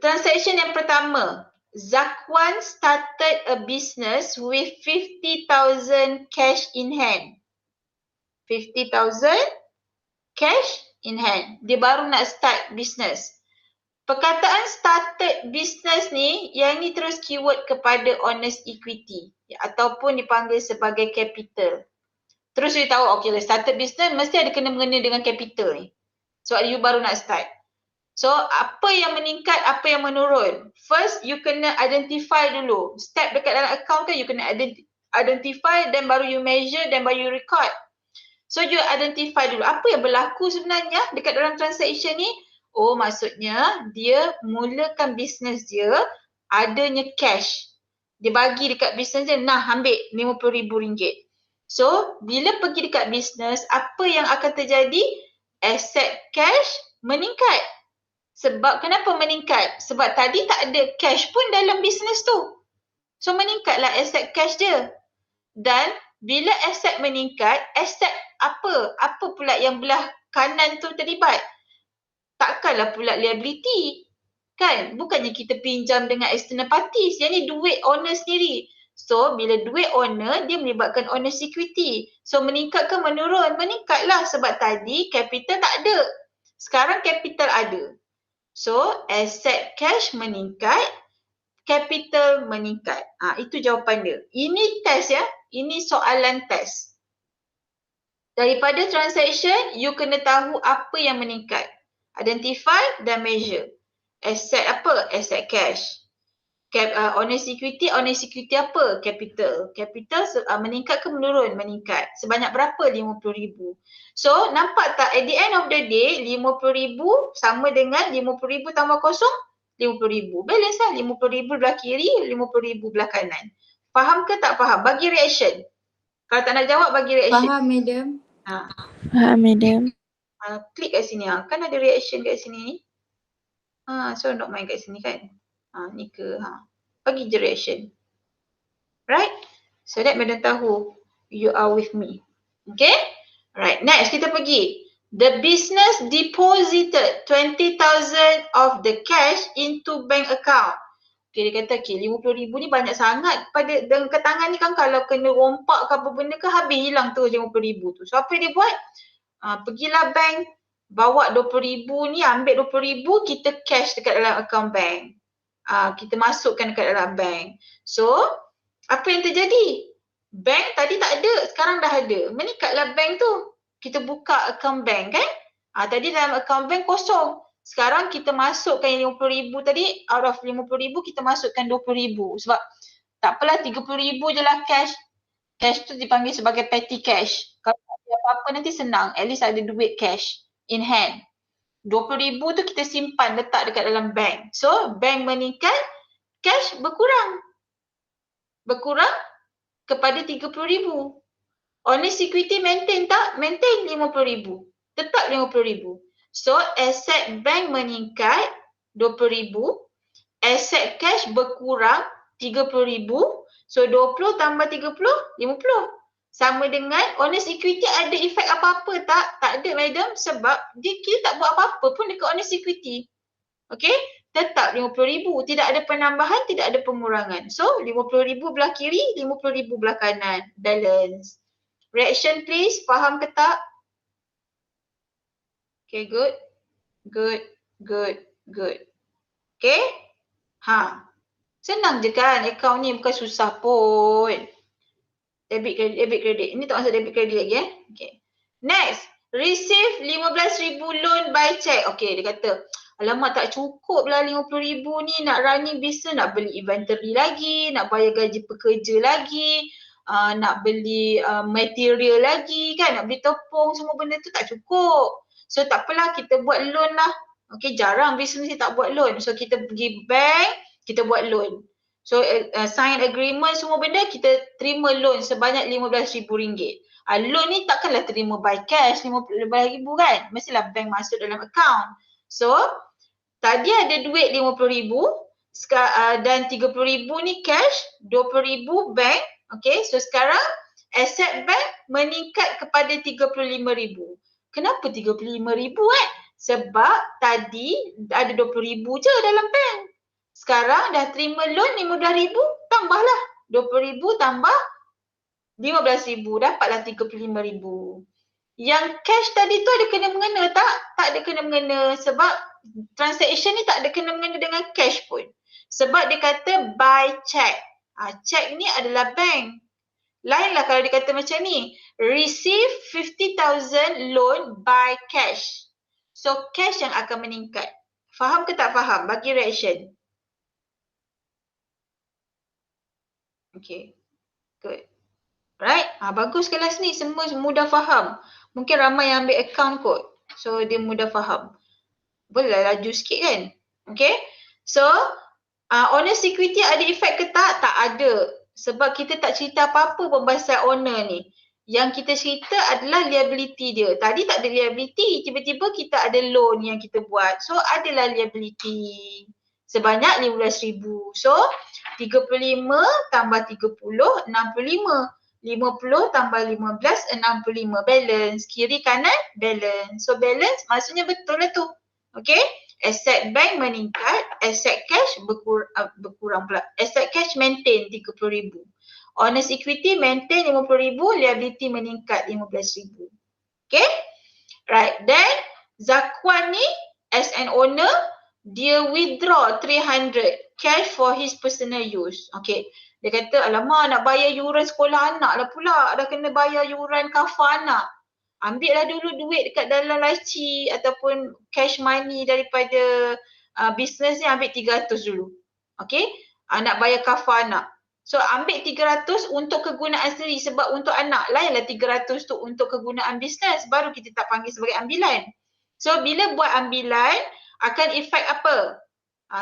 Transaction yang pertama. Zakwan started a business with 50,000 cash in hand. 50,000 cash in hand. Dia baru nak start business. Perkataan started business ni, yang ni terus keyword kepada honest equity. Ataupun dipanggil sebagai capital. Terus you tahu, okay, started business mesti ada kena mengena dengan capital ni. Sebab you baru nak start. So, apa yang meningkat, apa yang menurun. First, you kena identify dulu. Step dekat dalam account kan, you kena identify, then baru you measure, then baru you record. So, you identify dulu. Apa yang berlaku sebenarnya dekat dalam transaction ni? Oh, maksudnya dia mulakan bisnes dia, adanya cash. Dia bagi dekat bisnes dia, nah ambil RM50,000. So, bila pergi dekat bisnes, apa yang akan terjadi? Asset cash meningkat. Sebab kenapa meningkat? Sebab tadi tak ada cash pun dalam bisnes tu. So meningkatlah aset cash dia. Dan bila aset meningkat, aset apa? Apa pula yang belah kanan tu terlibat? Takkanlah pula liability. Kan? Bukannya kita pinjam dengan external parties. Yang ni duit owner sendiri. So bila duit owner, dia melibatkan owner equity. So meningkat ke menurun? Meningkatlah sebab tadi capital tak ada. Sekarang capital ada. So, asset cash meningkat, capital meningkat. Itu jawapan dia. Ini test ya. Ini soalan test. Daripada transaction, you kena tahu apa yang meningkat. Identify dan measure. Asset apa? Asset cash. Honest equity apa? Capital. Capital meningkat ke menurun? Meningkat. Sebanyak berapa? 50,000. So, nampak tak at the end of the day, 50,000 sama dengan 50,000 tambah kosong, 50,000. Balance lah. 50,000 belah kiri, 50,000 belah kanan. Faham ke tak faham? Bagi reaction. Kalau tak nak jawab, bagi reaction. Faham, madam. Faham, madam. Klik kat sini. Kan ada reaction kat sini ni. So, nak main kat sini kan. Ni ke. Bagi je reaction. Right? So that madam tahu you are with me. Okay? Right. Next kita pergi. The business deposited 20,000 of the cash into bank account. Okay, dia kata, okay, 50,000 ni banyak sangat pada dengan ke tangan ni kan, kalau kena rompak ke apa benda ke, habis hilang tu 50,000 tu. So apa dia buat? Pergilah bank, bawa 20,000 ni, ambil 20,000, kita cash dekat dalam account bank. Kita masukkan dekat dalam bank. So, apa yang terjadi? Bank tadi tak ada, sekarang dah ada. Meningkatlah bank tu. Kita buka account bank kan? Tadi dalam account bank kosong. Sekarang kita masukkan yang 50,000 tadi, out of 50,000 kita masukkan 20,000. Sebab Tak apalah 30,000 je lah cash. Cash tu dipanggil sebagai petty cash. Kalau tak ada apa-apa nanti senang. At least ada duit cash in hand. 20,000 tu kita simpan letak dekat dalam bank. So bank meningkat, cash berkurang. Berkurang kepada 30,000. Honest equity maintain tak? Maintain 50,000. Tetap 50,000. So aset bank meningkat 20,000. Aset cash berkurang 30,000. So 20 tambah 30, 50. Sama dengan honest equity ada efek apa-apa tak? Tak ada madam sebab kita tak buat apa-apa pun dekat honest equity. Okay? Tetap 50,000. Tidak ada penambahan, tidak ada pengurangan. So 50,000 belah kiri, 50,000 belah kanan. Balance. Reaction please. Faham ke tak? Okay, good. Good, good, good. Okay? Senang je kan akaun ni, bukan susah pun. Debit credit. Ini tak masuk debit credit lagi Okay. Next, receive 15,000 loan by check. Okay, dia kata, alamak tak cukup lah 50,000 ni nak running business, nak beli inventory lagi, nak bayar gaji pekerja lagi, nak beli material lagi kan, nak beli tepung, semua benda tu tak cukup. So tak apalah kita buat loan lah. Okay, jarang business ni tak buat loan. So kita pergi bank, kita buat loan. So sign agreement semua benda, kita terima loan sebanyak RM15,000. Loan ni takkanlah terima by cash RM15,000 kan. Mestilah bank masuk dalam account. So tadi ada duit RM50,000 dan RM30,000 ni cash, RM20,000 bank. Okay, so sekarang asset bank meningkat kepada RM35,000. Kenapa RM35,000 Sebab tadi ada RM20,000 je dalam bank. Sekarang dah terima loan RM15,000, tambahlah RM20,000 tambah RM15,000, dapatlah RM35,000. Yang cash tadi tu ada kena-mengena tak? Tak ada kena-mengena sebab transaction ni tak ada kena-mengena dengan cash pun. Sebab dia kata by check. Check ni adalah bank. Lainlah kalau dia kata macam ni, receive 50,000 loan by cash. So cash yang akan meningkat. Faham ke tak faham? Bagi reaction. Okay, good. Right? Bagus kelas ni. Semua mudah faham. Mungkin ramai yang ambil account kot. So, dia mudah faham. Bolehlah laju sikit kan? Okay? So, honest equity ada efek ke tak? Tak ada. Sebab kita tak cerita apa-apa pun pasal owner ni. Yang kita cerita adalah liability dia. Tadi tak ada liability. Tiba-tiba kita ada loan yang kita buat. So, adalah liability. Sebanyak RM15,000. So, 35 tambah 30, 65. 50 tambah 15, 65. Balance. Kiri kanan, balance. So, balance maksudnya betul lah tu. Okay. Asset bank meningkat, asset cash berkurang pula. Asset cash maintain 30,000. Honest equity maintain 50,000, liability meningkat 15,000. Okay. Right. Then, Zakwan ni as an owner, dia withdraw 300 cash for his personal use. Okay. Dia kata, alamak nak bayar yuran sekolah anak lah pula. Dah kena bayar yuran kafar anak. Ambil lah dulu duit dekat dalam laci ataupun cash money daripada business ni, ambil 300 dulu. Okay. Nak bayar kafar anak. So ambil 300 untuk kegunaan sendiri sebab untuk anak. Lainlah 300 tu untuk kegunaan business. Baru kita tak panggil sebagai ambilan. So bila buat ambilan, akan efek apa?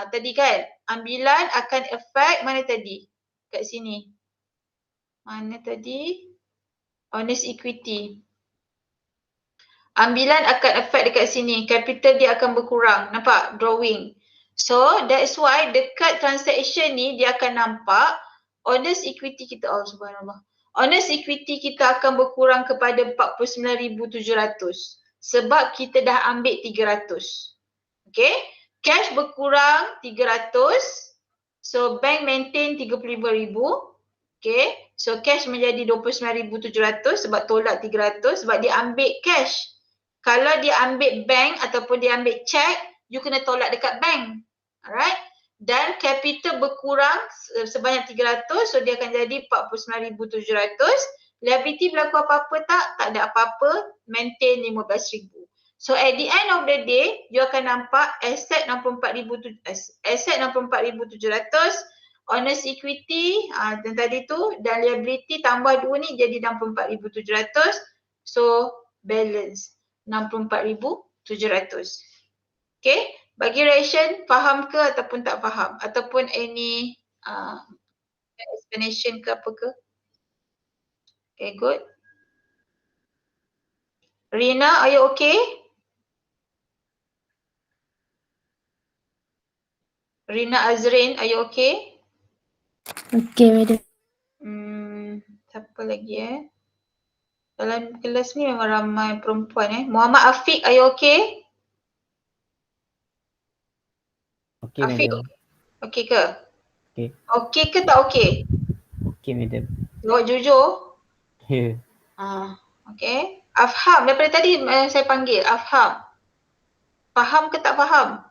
Tadi kan, ambilan akan efek mana tadi? Kat sini. Mana tadi? Honest equity. Ambilan akan efek dekat sini. Capital dia akan berkurang. Nampak? Drawing. So that's why dekat transaction ni dia akan nampak honest equity kita, oh subhanallah. Honest equity kita akan berkurang kepada 49,700. Sebab kita dah ambil 300. Okay. Cash berkurang 300. So bank maintain 35,000. Okay. So cash menjadi 29,700 sebab tolak 300 sebab dia ambil cash. Kalau dia ambil bank ataupun dia ambil check, you kena tolak dekat bank. Alright. Dan capital berkurang sebanyak 300. So dia akan jadi 49,700. Liability berlaku apa-apa tak? Tak ada apa-apa. Maintain 15,000. So at the end of the day, you akan nampak asset 64,700, Honest equity yang tadi tu dan liability tambah 2 ni jadi 64,700. So balance 64,700. Okay, bagi ration faham ke ataupun tak faham ataupun any explanation ke apa ke? Okay, good. Rina, are you okay? Rina Azrin, are you okay? Okay, madam. Siapa lagi Dalam kelas ni memang ramai perempuan Muhammad Afiq, are you okay? Okay, Afiq, madam. okay ke? Okay. Okay ke tak okay? Okay, madam. Jawab jujur. Ya. Okay. Afham, daripada tadi saya panggil Afham. Faham ke tak faham?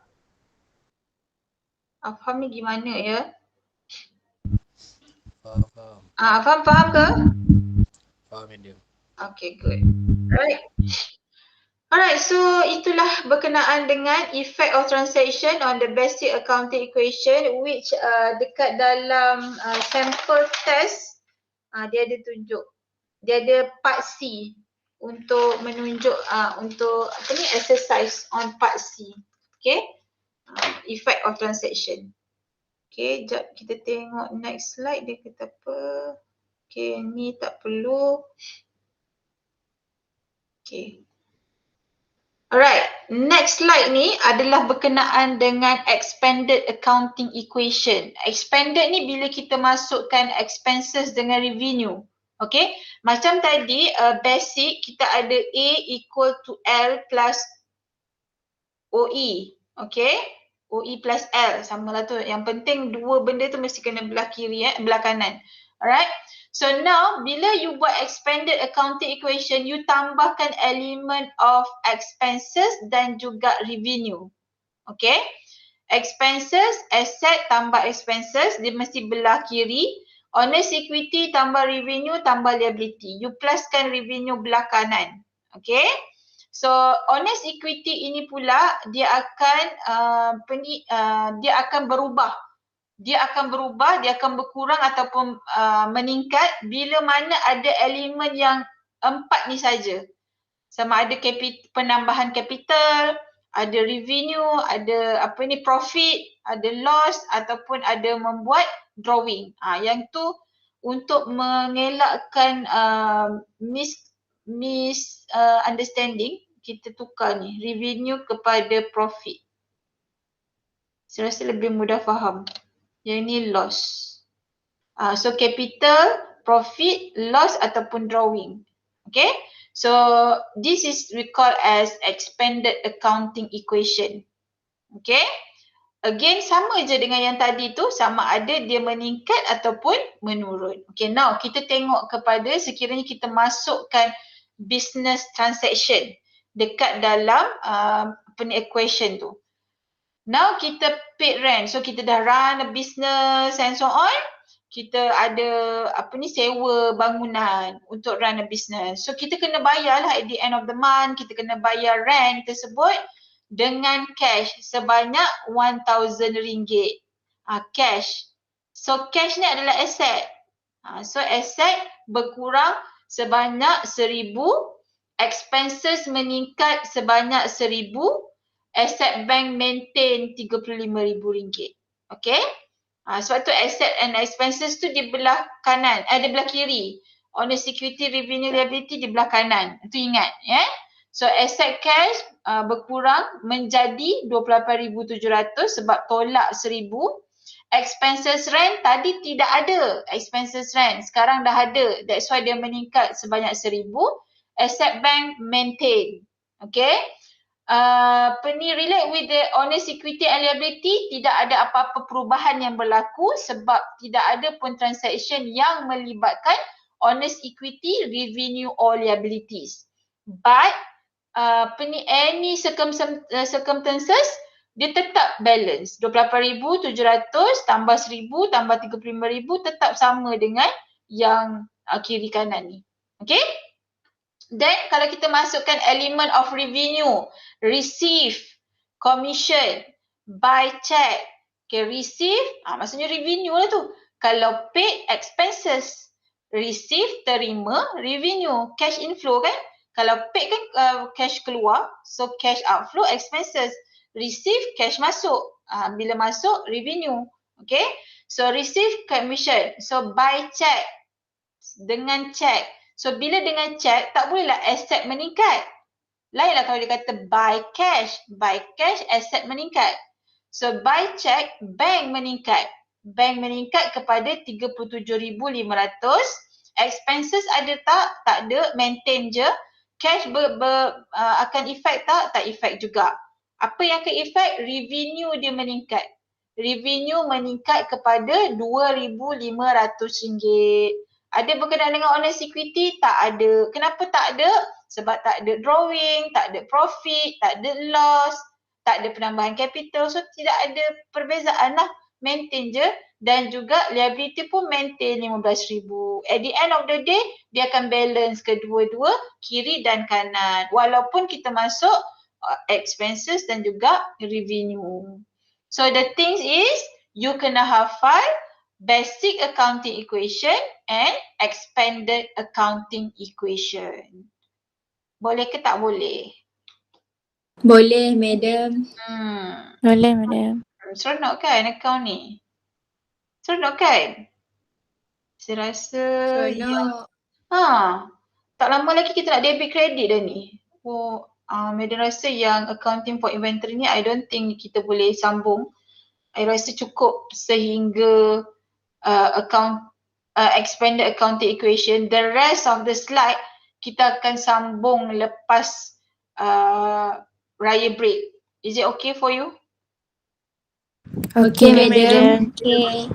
Afham ni gimana ya? Faham. Afham faham ke? Faham, madam. Okay, good. Right. Alright, so itulah berkenaan dengan effect of transaction on the basic accounting equation which dekat dalam sample test dia ada tunjuk. Dia ada part C untuk menunjuk untuk exercise on part C. Okay. Effect of transaction. Okay, jap kita tengok next slide dia kata apa. Okay, ni tak perlu. Okay. Alright, next slide ni adalah berkenaan dengan expanded accounting equation. Expanded ni bila kita masukkan expenses dengan revenue. Okay, macam tadi basic kita ada A equal to L plus OE. Okay, OE plus L sama lah tu. Yang penting dua benda tu mesti kena belah kiri belah kanan. Alright, so now bila you buat expanded accounting equation, you tambahkan element of expenses dan juga revenue. Okay, expenses, asset tambah expenses, dia mesti belah kiri. Honest equity tambah revenue tambah liability. You pluskan revenue belah kanan. Okay, so honest equity ini pula dia akan dia akan berubah. Dia akan berubah, dia akan berkurang ataupun meningkat bila mana ada elemen yang 4 ni saja. Sama ada penambahan capital, ada revenue, ada profit, ada loss ataupun ada membuat drawing. Yang tu untuk mengelakkan misunderstanding, kita tukar ni revenue kepada profit. Saya rasa lebih mudah faham. Yang ni loss. So capital, profit, loss ataupun drawing. Okay. So this is we call as expanded accounting equation. Okay. Again sama je dengan yang tadi tu, sama ada dia meningkat ataupun menurun. Okay, now kita tengok kepada sekiranya kita masukkan business transaction dekat dalam equation tu. Now kita paid rent. So kita dah run a business and so on. Kita ada sewa bangunan untuk run a business. So kita kena bayar lah at the end of the month. Kita kena bayar rent tersebut dengan cash sebanyak RM1,000. Cash. So cash ni adalah asset. So asset berkurang sebanyak 1,000. Expenses meningkat sebanyak 1,000. Asset bank maintain RM35,000. Okay. Sebab tu asset and expenses tu di belah kanan, di belah kiri. Honest equity, revenue, liability di belah kanan. Itu ingat ya. So asset cash berkurang menjadi 28,700 sebab tolak 1,000. Expenses rent tadi tidak ada expenses rent. Sekarang dah ada. That's why dia meningkat sebanyak 1,000. Asset bank maintain. Okay. Relate with the honest equity and liability, tidak ada apa-apa perubahan yang berlaku sebab tidak ada pun transaction yang melibatkan honest equity, revenue or liabilities. But any circumstances dia tetap balance. 28,700 tambah 1,000 tambah 35,000 tetap sama dengan yang kiri kanan ni. Okay? Then kalau kita masukkan element of revenue, receive, commission, buy check, Okay, receive, maksudnya revenue lah tu. Kalau paid, expenses. Receive, terima, revenue. Cash inflow kan? Kalau paid kan cash keluar, so cash outflow, expenses. Receive, cash masuk. Bila masuk, revenue. Okay, so receive commission. So buy check. Dengan check. So bila dengan check, tak bolehlah asset meningkat. Lainlah kalau dia kata buy cash. Buy cash, asset meningkat. So buy check, bank meningkat. Bank meningkat kepada 37,500. Expenses ada tak? Tak ada, maintain je. Cash akan effect tak? Tak effect juga. Apa yang akan effect? Revenue dia meningkat. Revenue meningkat kepada RM2,500. Ada berkenaan dengan honest equity? Tak ada. Kenapa tak ada? Sebab tak ada drawing, tak ada profit, tak ada loss, tak ada penambahan capital. So tidak ada perbezaan lah. Maintain je. Dan juga liability pun maintain 15,000. At the end of the day, dia akan balance kedua-dua, kiri dan kanan. Walaupun kita masuk expenses dan juga revenue. So the things is, you kena hafal basic accounting equation and expanded accounting equation. Boleh ke tak boleh? Boleh, madam. Boleh, madam. Seronok kan account ni? Seronok kan? Saya rasa Seronok. tak lama lagi kita nak debit credit dah ni. Madam rasa yang accounting for inventory ni I don't think kita boleh sambung. I rasa cukup sehingga expanded accounting equation. The rest of the slide kita akan sambung lepas raya break. Is it okay for you? Okay, madam. madam. Okay.